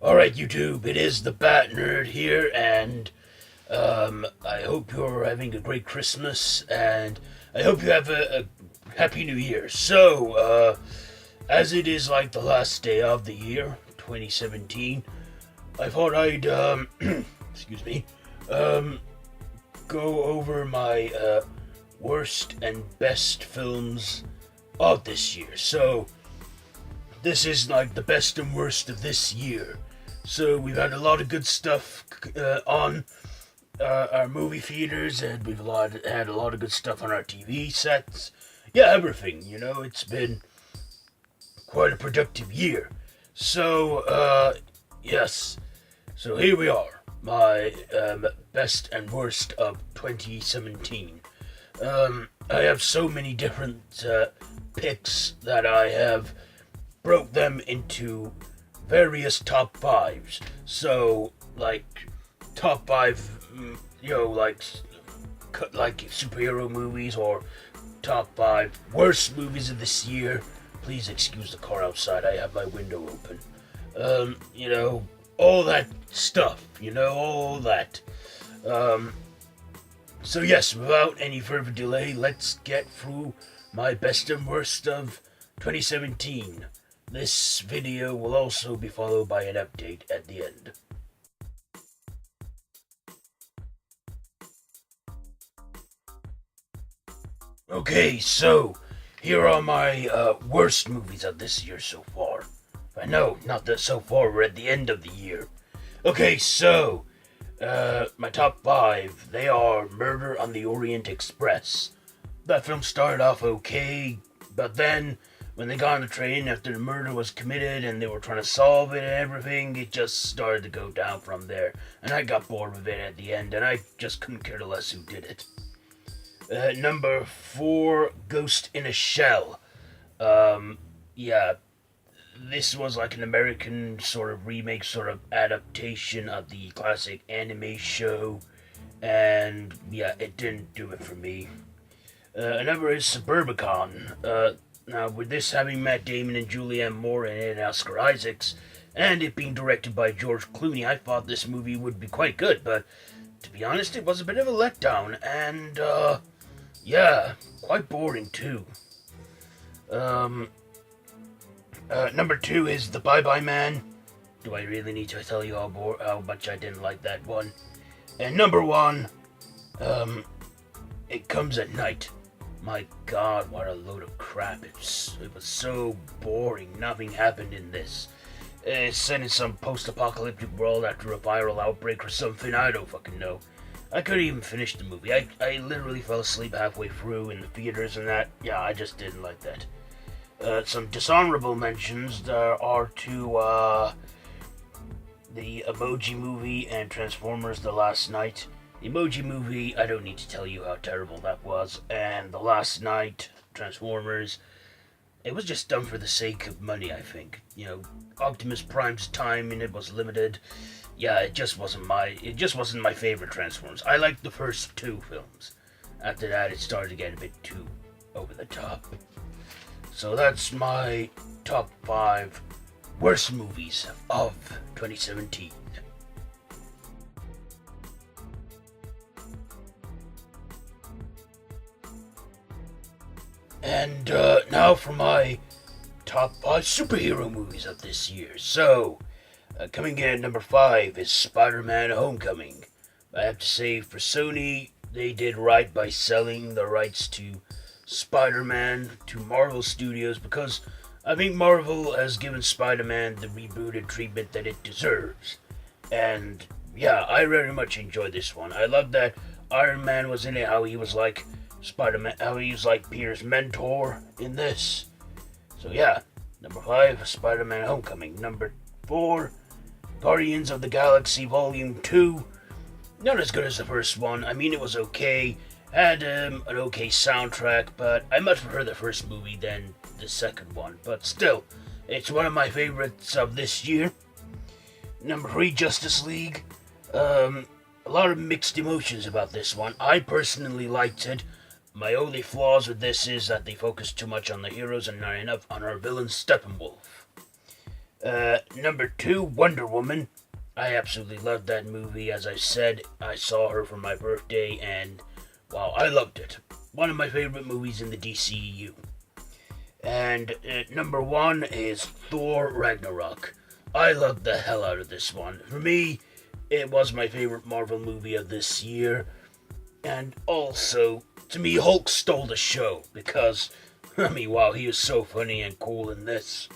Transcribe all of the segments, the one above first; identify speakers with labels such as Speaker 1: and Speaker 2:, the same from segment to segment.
Speaker 1: Alright, YouTube, it is the Bat Nerd here, and I hope you're having a great Christmas, and I hope you have a Happy New Year. So, as it is like the last day of the year, 2017, I thought I'd, excuse me, go over my, worst and best films of this year. So, this is like the best and worst of this year. So we've had a lot of good stuff on our movie theaters, and had a lot of good stuff on our TV sets. Yeah, everything. It's been quite a productive year. So, yes. So here we are, my best and worst of 2017. I have so many different picks that I have broke them into various top fives. So, like, top five, like superhero movies, or top five worst movies of this year. Please excuse the car outside. I have my window open. All that stuff. All that. So yes, without any further delay, let's get through my best and worst of 2017. This video will also be followed by an update at the end. Okay, so here are my worst movies of this year so far. I know, not that so far, we're at the end of the year. Okay, so my top five, they are Murder on the Orient Express. That film started off okay, but then when they got on the train after the murder was committed and they were trying to solve it and everything, it just started to go down from there. And I got bored with it at the end, and I just couldn't care less who did it. Number four, Ghost in a Shell. Yeah, this was like an American sort of remake, sort of adaptation of the classic anime show, and yeah, it didn't do it for me. Another is Suburbicon. Now, with this having Matt Damon and Julianne Moore in it and Oscar Isaacs, and it being directed by George Clooney, I thought this movie would be quite good, but to be honest, it was a bit of a letdown, and, yeah, quite boring, too. Number two is The Bye Bye Man. Do I really need to tell you how much I didn't like that one? And number one, It Comes at Night. My God, what a load of crap. It was so boring. Nothing happened in this. It's set in some post-apocalyptic world after a viral outbreak or something. I don't fucking know. I couldn't even finish the movie. I literally fell asleep halfway through in the theaters and that. Yeah, I just didn't like that. Some dishonorable mentions there are to the Emoji Movie and Transformers The Last Night. The Emoji Movie, I don't need to tell you how terrible that was. And The Last Night, Transformers, it was just done for the sake of money, I think. Optimus Prime's time in it was limited. Yeah, it just wasn't my favorite Transformers. I liked the first two films. After that, it started to get a bit too over the top. So that's my top five worst movies of 2017. And now for my top five superhero movies of this year. So, coming in at number five is Spider-Man Homecoming. I have to say, for Sony, they did right by selling the rights to Spider-Man to Marvel Studios, because I think Marvel has given Spider-Man the rebooted treatment that it deserves. And yeah, I very much enjoyed this one. I love that Iron Man was in it, how he was like Spider-Man, how he was like Peter's mentor in this. So yeah, number five, Spider-Man Homecoming. Number four, Guardians of the Galaxy Volume 2. Not as good as the first one. I mean, it was okay. Had an okay soundtrack, but I much prefer the first movie than the second one. But still, it's one of my favorites of this year. Number three, Justice League. A lot of mixed emotions about this one. I personally liked it. My only flaws with this is that they focus too much on the heroes and not enough on our villain Steppenwolf. Number 2, Wonder Woman. I absolutely loved that movie. As I said, I saw her for my birthday, and wow, I loved it. One of my favorite movies in the DCEU. And number 1 is Thor Ragnarok. I loved the hell out of this one. For me, it was my favorite Marvel movie of this year. And also, to me, Hulk stole the show because, I mean, wow, he was so funny and cool in this.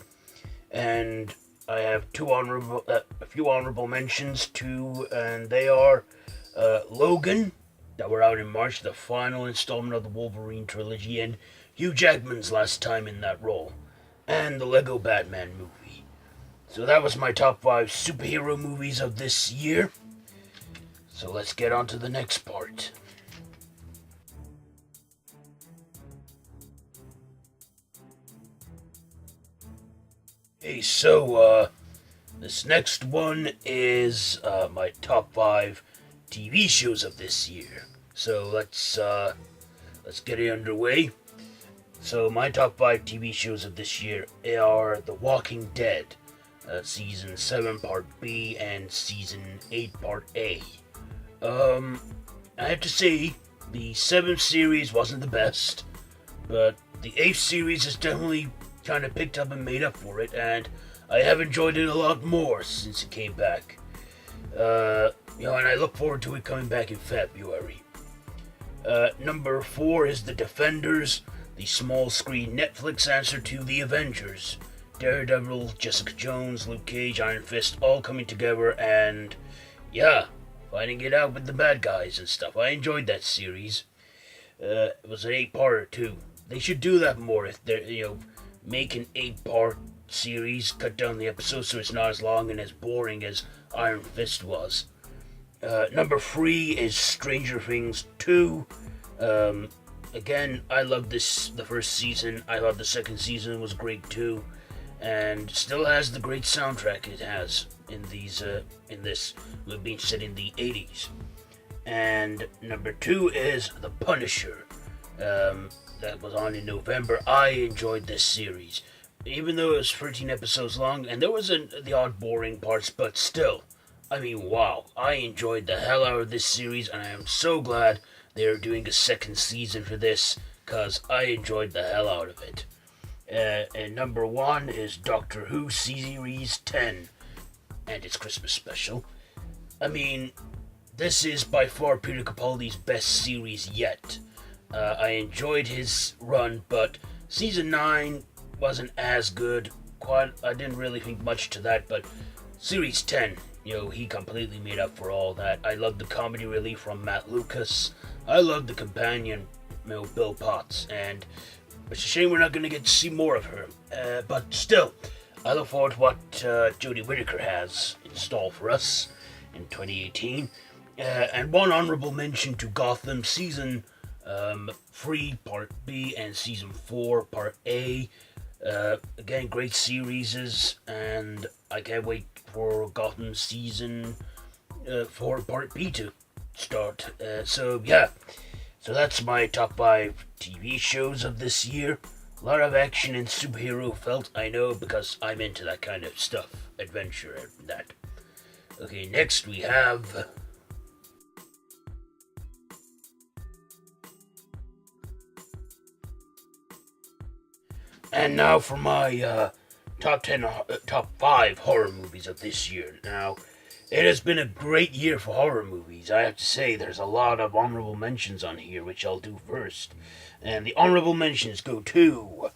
Speaker 1: And I have a few honorable mentions too, and they are Logan, that were out in March, the final installment of the Wolverine trilogy, and Hugh Jackman's last time in that role, and the Lego Batman movie. So that was my top 5 superhero movies of this year. So let's get on to the next part. Hey, so, this next one is my top 5 TV shows of this year. So let's get it underway. So my top 5 TV shows of this year are The Walking Dead, Season 7 Part B and Season 8 Part A. I have to say, the 7th series wasn't the best, but the 8th series has definitely kind of picked up and made up for it, and I have enjoyed it a lot more since it came back. And I look forward to it coming back in February. Number 4 is The Defenders, the small screen Netflix answer to The Avengers. Daredevil, Jessica Jones, Luke Cage, Iron Fist, all coming together and, yeah, fighting it out with the bad guys and stuff. I enjoyed that series. It was an 8-parter too. They should do that more if they're, make an 8-part series, cut down the episodes so it's not as long and as boring as Iron Fist was. Number 3 is Stranger Things 2. Again, I loved the first season. I thought the second season was great too, and still has the great soundtrack it has in this being set in the 80s. And number 2 is The Punisher. That was on in November. I enjoyed this series, even though it was 13 episodes long, and there was the odd boring parts, but still, I mean, wow, I enjoyed the hell out of this series, and I am so glad they're doing a second season for this, because I enjoyed the hell out of it. And number 1 is Doctor Who Series 10, and its Christmas special. I mean, this is by far Peter Capaldi's best series yet. I enjoyed his run, but Season 9 wasn't as good. I didn't really think much to that, but Series 10, he completely made up for all that. I loved the comedy relief from Matt Lucas. I loved the companion, Bill Potts, and it's a shame we're not going to get to see more of her. But still, I look forward to what Jodie Whittaker has in store for us in 2018. And one honorable mention to Gotham Season 3 Part B and Season 4 Part A. Again, great series, and I can't wait for Gotham Season 4 Part B to start. So that's my top 5 TV shows of this year. A lot of action and superhero felt, I know, because I'm into that kind of stuff, adventure and that. Okay, next we have... And now for my top 5 horror movies of this year. Now, it has been a great year for horror movies. I have to say, there's a lot of honorable mentions on here, which I'll do first. And the honorable mentions go to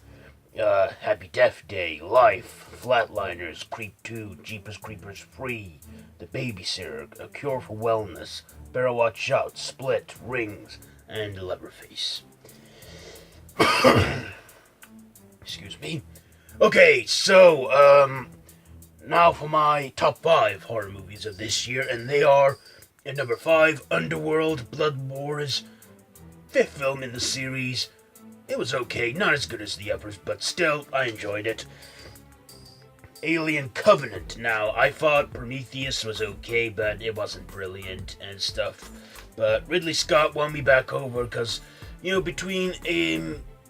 Speaker 1: Happy Death Day, Life, Flatliners, Creep 2, Jeepers Creepers 3, The Babysitter, A Cure for Wellness, Better Watch Out, Split, Rings, and Leatherface. Excuse me. Okay, so, now for my top 5 horror movies of this year, and they are, at number 5, Underworld, Blood Wars, 5th film in the series. It was okay, not as good as the others, but still, I enjoyed it. Alien Covenant. Now, I thought Prometheus was okay, but it wasn't brilliant and stuff. But Ridley Scott won me back over, because, between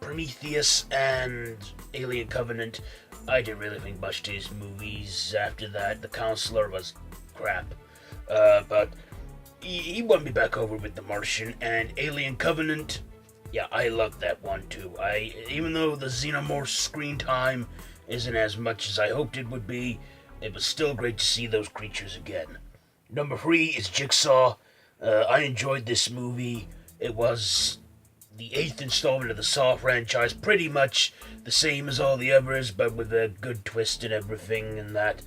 Speaker 1: Prometheus and Alien Covenant, I didn't really think much to his movies after that. The Counselor was crap. But he won me back over with The Martian and Alien Covenant. Yeah, I love that one too. Even though the Xenomorph screen time isn't as much as I hoped it would be, it was still great to see those creatures again. Number 3 is Jigsaw. I enjoyed this movie. It was the 8th installment of the Saw franchise, pretty much the same as all the others, but with a good twist and everything and that.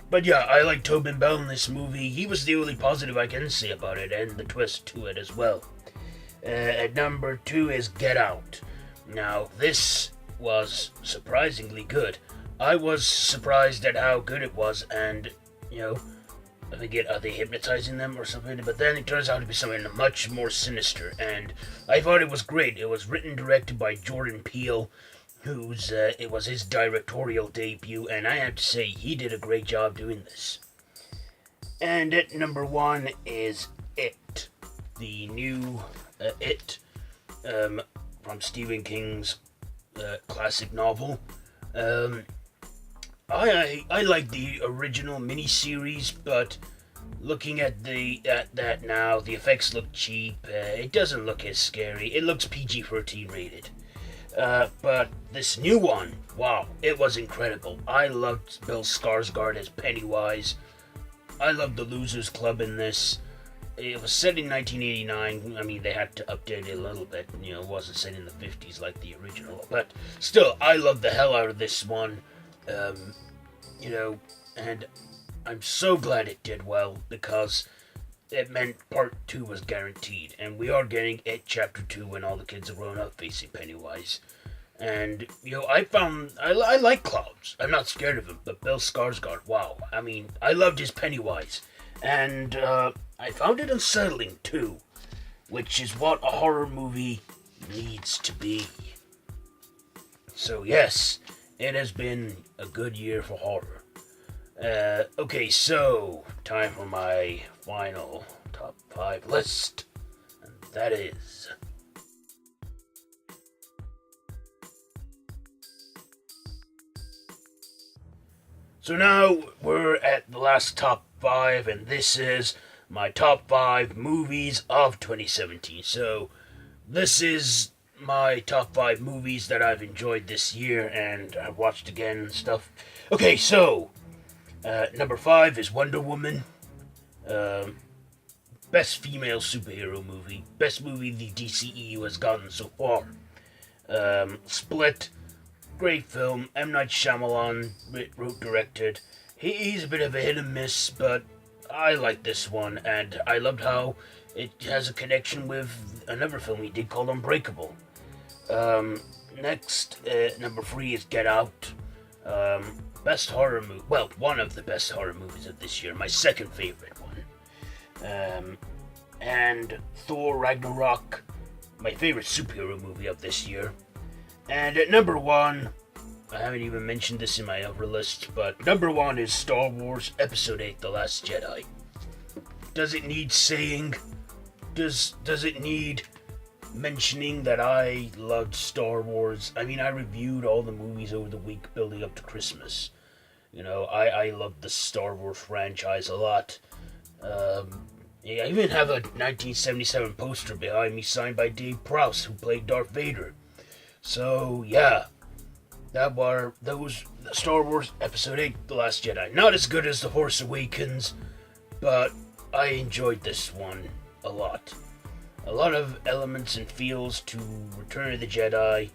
Speaker 1: But yeah, I like Tobin Bell in this movie. He was the only positive I can say about it, and the twist to it as well. At number 2 is Get Out. Now, this was surprisingly good. I was surprised at how good it was, and, I forget, are they hypnotizing them or something? But then it turns out to be something much more sinister, and I thought it was great. It was written and directed by Jordan Peele, it was his directorial debut, and I have to say, he did a great job doing this. And at number 1 is It, the new It, from Stephen King's classic novel. I like the original miniseries, but looking at that now, the effects look cheap. It doesn't look as scary. It looks PG-13 rated. But this new one, wow, it was incredible. I loved Bill Skarsgård as Pennywise. I loved the Losers Club in this. It was set in 1989. I mean, they had to update it a little bit. It wasn't set in the 50s like the original. But still, I loved the hell out of this one. And I'm so glad it did well, because it meant part 2 was guaranteed. And we are getting It Chapter 2 when all the kids are grown up facing Pennywise. And, I like clowns. I'm not scared of him, but Bill Skarsgård, wow. I mean, I loved his Pennywise. And, I found it unsettling, too, which is what a horror movie needs to be. So, yes, it has been a good year for horror. Okay, so, time for my final top 5 list, and that is... So now we're at the last top 5, and this is my top 5 movies of 2017. So, this is my top 5 movies that I've enjoyed this year and I've watched again and stuff. Okay, so, number 5 is Wonder Woman. Best female superhero movie. Best movie the DCEU has gotten so far. Split. Great film. M. Night Shyamalan wrote, directed. He's a bit of a hit and miss, but I like this one, and I loved how it has a connection with another film he did called Unbreakable. Next, number 3 is Get Out. Best horror movie. Well, one of the best horror movies of this year. My second favorite one. And Thor Ragnarok. My favorite superhero movie of this year. And at number 1, I haven't even mentioned this in my other list, but number 1 is Star Wars Episode 8: The Last Jedi. Does it need saying? Does it need mentioning that I loved Star Wars? I mean, I reviewed all the movies over the week building up to Christmas. I loved the Star Wars franchise a lot. I even have a 1977 poster behind me signed by Dave Prowse, who played Darth Vader. So, yeah, that were those Star Wars Episode 8, The Last Jedi. Not as good as The Force Awakens, but I enjoyed this one a lot. A lot of elements and feels to Return of the Jedi.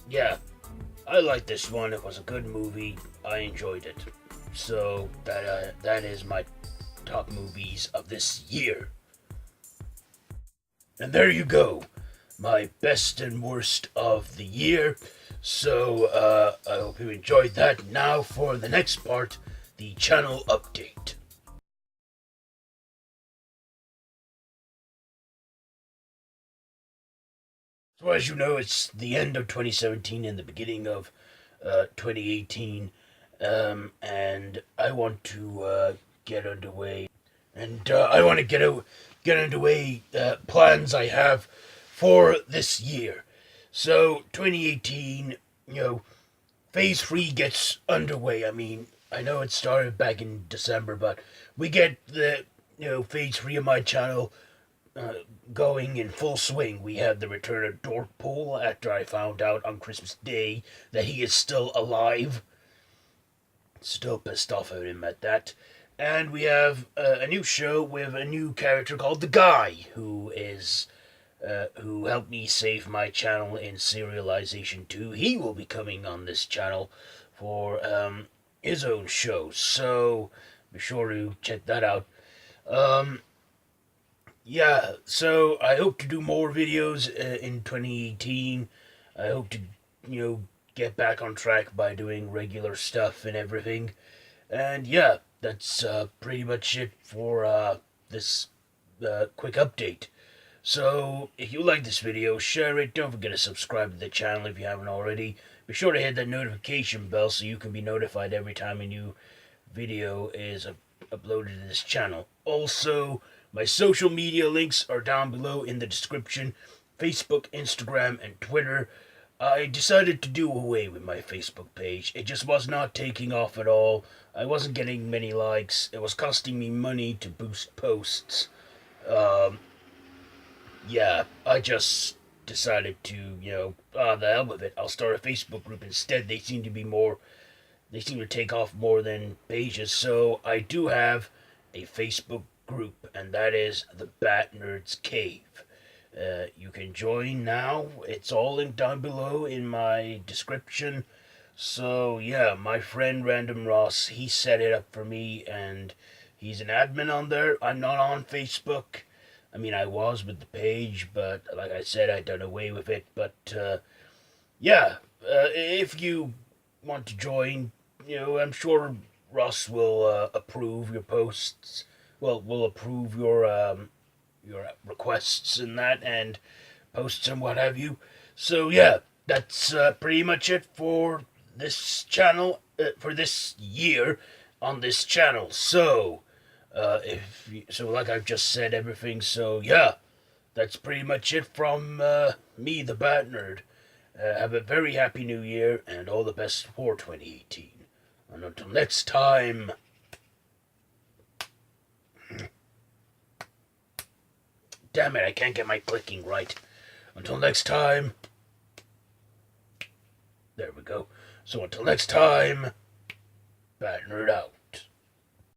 Speaker 1: Yeah, I liked this one. It was a good movie. I enjoyed it. So, that is my top movies of this year. And there you go. My best and worst of the year. So, I hope you enjoyed that. Now for the next part, the channel update. So as you know, it's the end of 2017 and the beginning of 2018. And I want to get underway. And I want to get underway plans I have for this year. So 2018, Phase 3 gets underway. I mean, I know it started back in December, but we get the Phase 3 of my channel uh, going in full swing. We have the return of Dorkpool after I found out on Christmas Day that he is still alive. Still pissed off at him at that. And we have a new show with a new character called The Guy, who helped me save my channel in Serialization 2. He will be coming on this channel for his own show, so be sure to check that out. Um, yeah, so I hope to do more videos in 2018. I hope to, get back on track by doing regular stuff and everything. And yeah, that's pretty much it for this quick update. So, if you like this video, share it. Don't forget to subscribe to the channel if you haven't already. Be sure to hit that notification bell so you can be notified every time a new video is uploaded to this channel. Also, my social media links are down below in the description. Facebook, Instagram, and Twitter. I decided to do away with my Facebook page. It just was not taking off at all. I wasn't getting many likes. It was costing me money to boost posts. Yeah, I just decided to, the hell with it. I'll start a Facebook group instead. They seem to take off more than pages. So I do have a Facebook group, and that is the Bat Nerds Cave. You can join now. It's all linked down below in my description. So yeah, my friend Random Ross, he set it up for me, and he's an admin on there. I'm not on Facebook. I mean, I was with the page, but like I said, I done away with it. But yeah, if you want to join, I'm sure Ross will approve your posts. Well, will approve your requests and that, and posts and what have you. So yeah, that's pretty much it for this channel, for this year on this channel. So like I've just said everything, so yeah, that's pretty much it from me, the Bat Nerd. Have a very happy new year and all the best for 2018. And until next time. Damn it, I can't get my clicking right. Until next time. There we go. So until next time, Bat Nerd out.